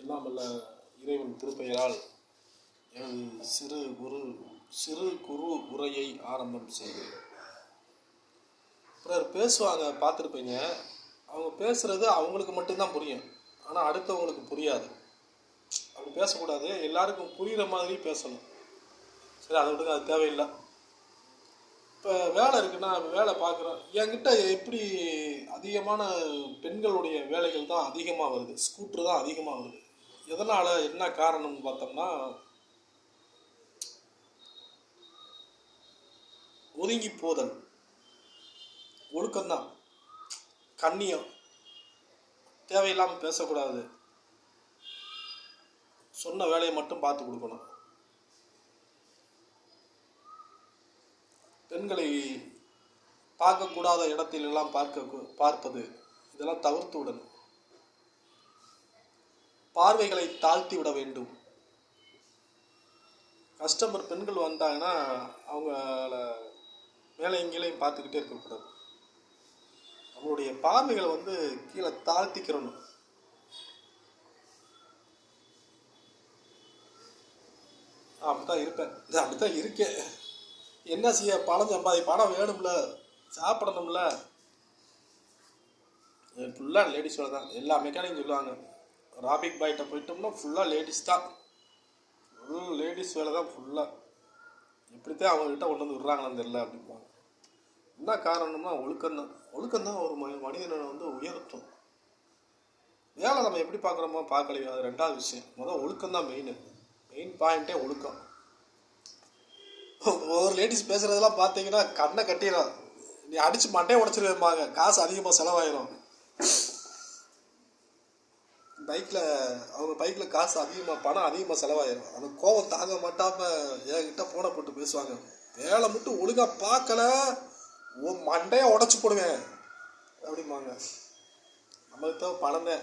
எல்லாம் வல்ல இறைவன் திருப்பெயரால் எனது சிறு குறு உரையை ஆரம்பம் செய்கிறேன். பிறர் பேசுவாங்க, பார்த்துருப்பீங்க. அவங்க பேசுகிறது அவங்களுக்கு மட்டும்தான் புரியும், ஆனால் அடுத்தவங்களுக்கு புரியாது. அப்படி பேசக்கூடாது, எல்லாருக்கும் புரிகிற மாதிரி பேசணும். சரி, அதை விடுங்க, அது தேவையில்லை. இப்போ வேலை இருக்குன்னா வேலை பார்க்குறோம். என்கிட்ட எப்படி அதிகமான பெண்களுடைய வேலைகள் தான் அதிகமாக வருது, ஸ்கூட்ரு தான் அதிகமாக வருது. எதனால், என்ன காரணம்னு பார்த்தோம்னா, ஒதுங்கி போதல், ஒழுக்கம்தான், கண்ணியம், தேவையில்லாமல் பேசக்கூடாது, சொன்ன வேலையை மட்டும் பார்த்து கொடுக்கணும், பெண்களை பார்க்கக்கூடாத இடத்திலெல்லாம் பார்ப்பது, இதெல்லாம் தவிர்த்து விடணும். பார்வைகளை தாழ்த்தி விட வேண்டும். கஸ்டமர் பெண்கள் வந்தாங்கன்னா அவங்கள மேலே எங்கேயும் பார்த்துக்கிட்டே இருக்கக்கூடாது. அவங்களுடைய பார்வைகளை கீழே தாழ்த்திக்கிறணும். அப்படித்தான் இருப்பேன், அப்படித்தான் இருக்கேன். என்ன செய்ய, பணம் வேணும்ல, சாப்பிடணும்ல. ஃபுல்லாக லேடிஸ் வேலை தான். எல்லா மெக்கானிக்கும் சொல்லுவாங்க, ராபிக் பாய்கிட்ட போயிட்டோம்னா ஃபுல்லாக லேடிஸ் தான், ஃபுல் லேடிஸ் வேலை தான் ஃபுல்லாக. எப்படித்தான் அவங்ககிட்ட கொண்டு வந்து விடுறாங்கன்னு தெரியல அப்படிம்பாங்க. என்ன காரணம்னா ஒழுக்கம்தான் ஒரு மனிதனை உயர்த்தும். வேலை நம்ம எப்படி பார்க்குறோமோ பார்க்கலையோ அது ரெண்டாவது விஷயம். ஒழுக்கம்தான் மெயின் பாயிண்ட்டே ஒழுக்கம். ஒவ்வொரு லேடிஸ் பேசுகிறதெல்லாம் பார்த்தீங்கன்னா கண்ணை கட்டிடும். நீ அடித்து மண்டையை உடச்சிருவேம்பாங்க, காசு அதிகமாக செலவாயிரும். அவங்க பைக்கில் காசு அதிகமாக, பணம் அதிகமாக செலவாயிரும். அந்த கோவம் தாங்க மாட்டாமல் என்கிட்ட ஃபோனை போட்டு பேசுவாங்க. வேலை மட்டும் ஒழுங்காக பார்க்கல, மண்டையை உடச்சி போடுவேன் அப்படிம்பாங்க. நம்மளுக்கு தான் பணம் தான்.